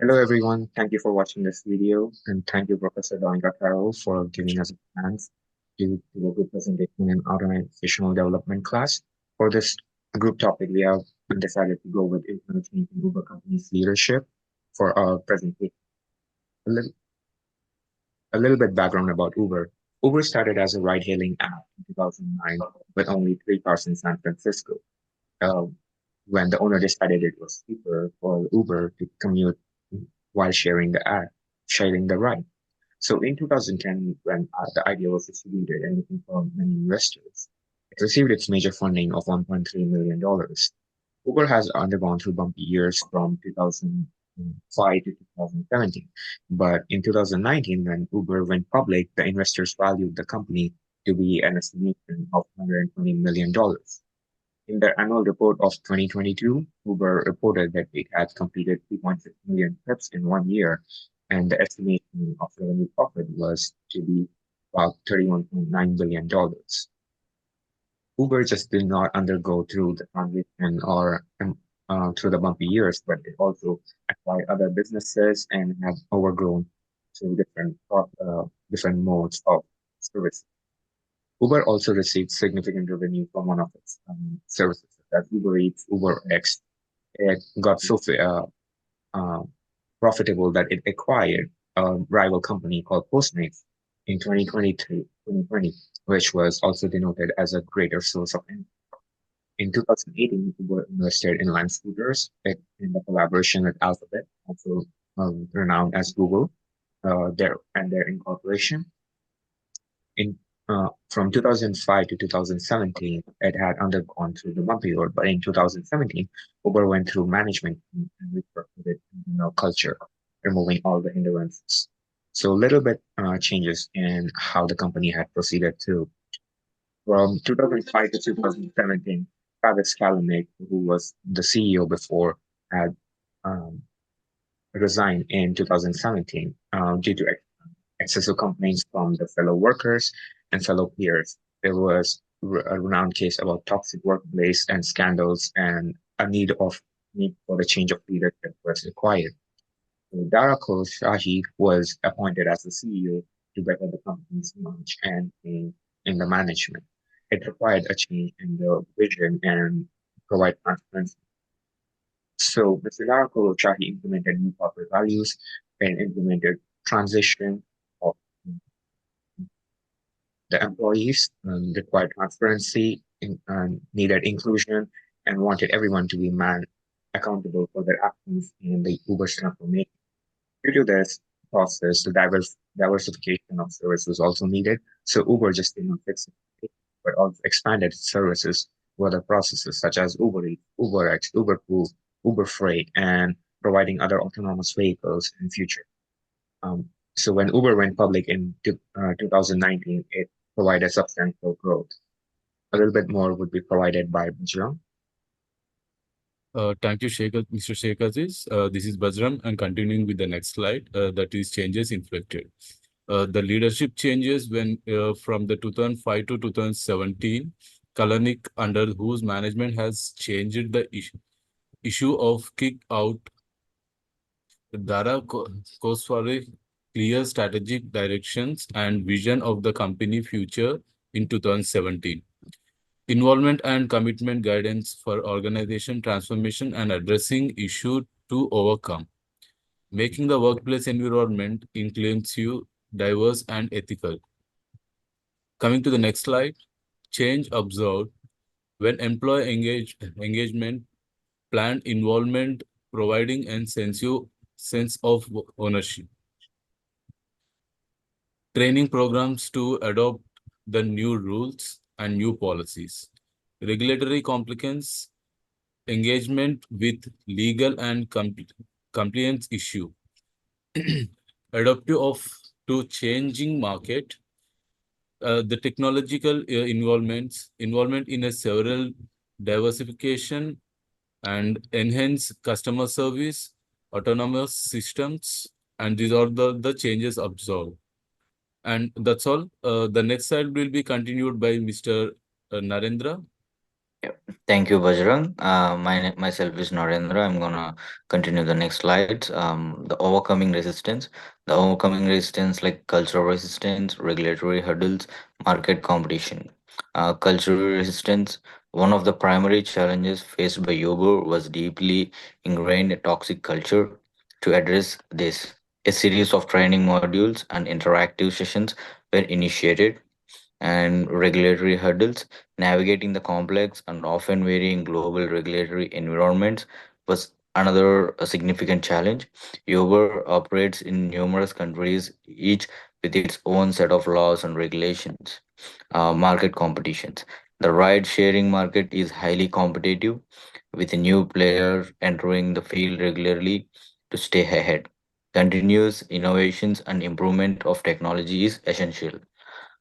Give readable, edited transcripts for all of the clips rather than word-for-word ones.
Hello everyone, thank you for watching this video and thank you Professor Donika Carroll for giving us a chance to do a good presentation in organizational development class. For this group topic, we have decided to go with implementing Uber company's leadership for our presentation. A little, a little bit background about Uber. Uber started as a ride-hailing app in 2009 with only 3 cars in San Francisco. Uh, when the owner decided it was cheaper for Uber to commute while sharing the ride. So in 2010, when the idea was distributed and looking for many investors, it received its major funding of $1.3 million. Uber has undergone through bumpy years from 2005 to 2017. But in 2019, when Uber went public, the investors valued the company to be an estimation of $120 million. In their annual report of 2022, Uber reported that it had completed 3.6 million trips in 1 year, and the estimation of revenue profit was to be about $31.9 billion. Uber just did not undergo through the transition or through the bumpy years, but it also acquired other businesses and have overgrown to different modes of service. Uber also received significant revenue from one of its services, such as Uber Eats, Uber X. It got so uh, profitable that it acquired a rival company called Postmates in 2020, which was also denoted as a greater source of income. In 2018, Uber invested in Lime Scooters in the collaboration with Alphabet, also renowned as Google, their incorporation. In From 2005 to 2017, it had undergone through the bumpy road, but in 2017, Uber went through management and restructured its internal culture, removing all the hindrances. So a little bit changes in how the company had proceeded to. From 2005 to 2017, Travis Kalanick, who was the CEO before, had um, resigned in 2017 due to excessive complaints from the fellow workers and fellow peers. There was a renowned case about toxic workplace and scandals, and a need for the change of leadership was required. So Darakul Shahi was appointed as the CEO to better the company's image and in the management. It required a change in the vision and provide transparency. So Mr. Darakul Shahi implemented new corporate values and implemented transition of the employees, required transparency, needed inclusion, and wanted everyone to be accountable for their actions in the Uber's transformation. Due to this process, the diversification of services was also needed. So Uber just did not fix it, but also expanded its services to other processes such as Uber Eats, UberX, Uberpool, Uber Freight, and providing other autonomous vehicles in future. So when Uber went public in 2019, it provided substantial growth. A little bit more would be provided by Bajrang. Thank you, Mr. Shekhar. This is Bajram, and continuing with the next slide, that is changes inflected. The leadership changes when from the 2005 to 2017, Kalanik, under whose management has changed the issue of kick out Dara Koswari clear strategic directions and vision of the company future in 2017. Involvement and commitment guidance for organization transformation and addressing issue to overcome. Making the workplace environment inclusive, diverse, and ethical. Coming to the next slide, change observed when employee engagement, planned involvement, providing a sense of ownership. Training programs to adopt the new rules and new policies. Regulatory compliance, engagement with legal and compliance issue. Adaptive of to changing market, the technological involvement in a several diversification and enhance customer service, autonomous systems, and these are the changes observed. And that's all. The next slide will be continued by Mr. Narendra. Yep. Thank you, Bajrang. Myself is Narendra. I'm gonna continue the next slides. The overcoming resistance. The overcoming resistance like cultural resistance, regulatory hurdles, market competition. Cultural resistance. One of the primary challenges faced by Uber was deeply ingrained toxic culture. To address this, a series of training modules and interactive sessions were initiated, and regulatory hurdles. Navigating the complex and often varying global regulatory environments was another significant challenge. Uber operates in numerous countries, each with its own set of laws and regulations. Market competitions. The ride sharing market is highly competitive, with a new player entering the field regularly. To stay ahead, continuous innovations and improvement of technology is essential.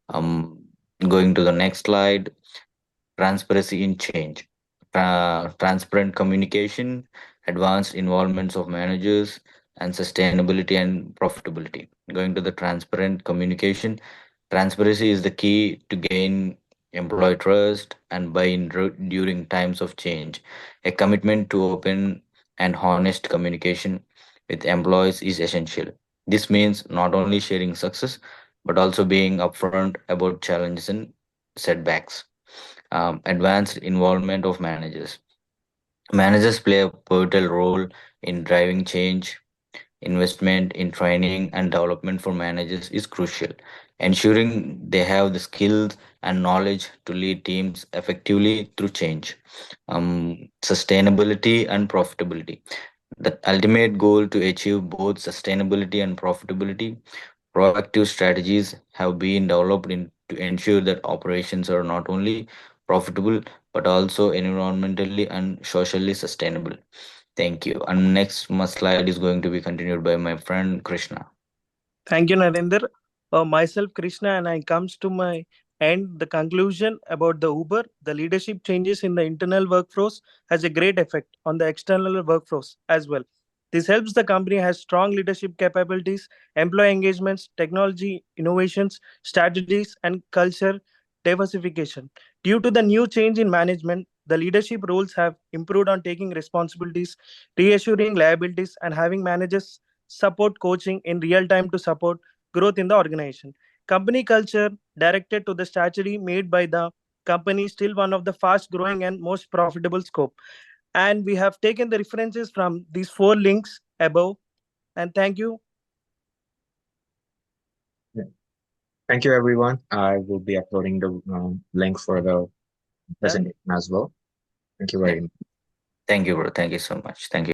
um, Going to the next slide, transparency in change. Transparent communication, advanced involvements of managers, and sustainability and profitability. Going to the transparent communication, transparency is the key to gain employee trust and buy-in during times of change. A commitment to open and honest communication with employees is essential. This means not only sharing success, but also being upfront about challenges and setbacks. Advanced involvement of managers. Managers play a pivotal role in driving change. Investment in training and development for managers is crucial, ensuring they have the skills and knowledge to lead teams effectively through change. Sustainability and profitability. The ultimate goal to achieve both sustainability and profitability, proactive strategies have been developed to ensure that operations are not only profitable but also environmentally and socially sustainable. Thank you. And next, my slide is going to be continued by my friend Krishna. Thank you, Narendra. Myself, Krishna, and I comes to my end. The conclusion about the Uber, the leadership changes in the internal workforce has a great effect on the external workforce as well. This helps the company has strong leadership capabilities, employee engagements, technology innovations, strategies, and culture diversification. Due to the new change in management, the leadership roles have improved on taking responsibilities, reassuring liabilities, and having managers support coaching in real time to support growth in the organization. Company culture directed to the strategy made by the company is still one of the fast growing and most profitable scope. And we have taken the references from these four links above. And thank you. Yeah. Thank you, everyone. I will be uploading the link for the Done. presentation as well. Thank you Yeah. very much. Thank you, bro. Thank you so much. Thank you.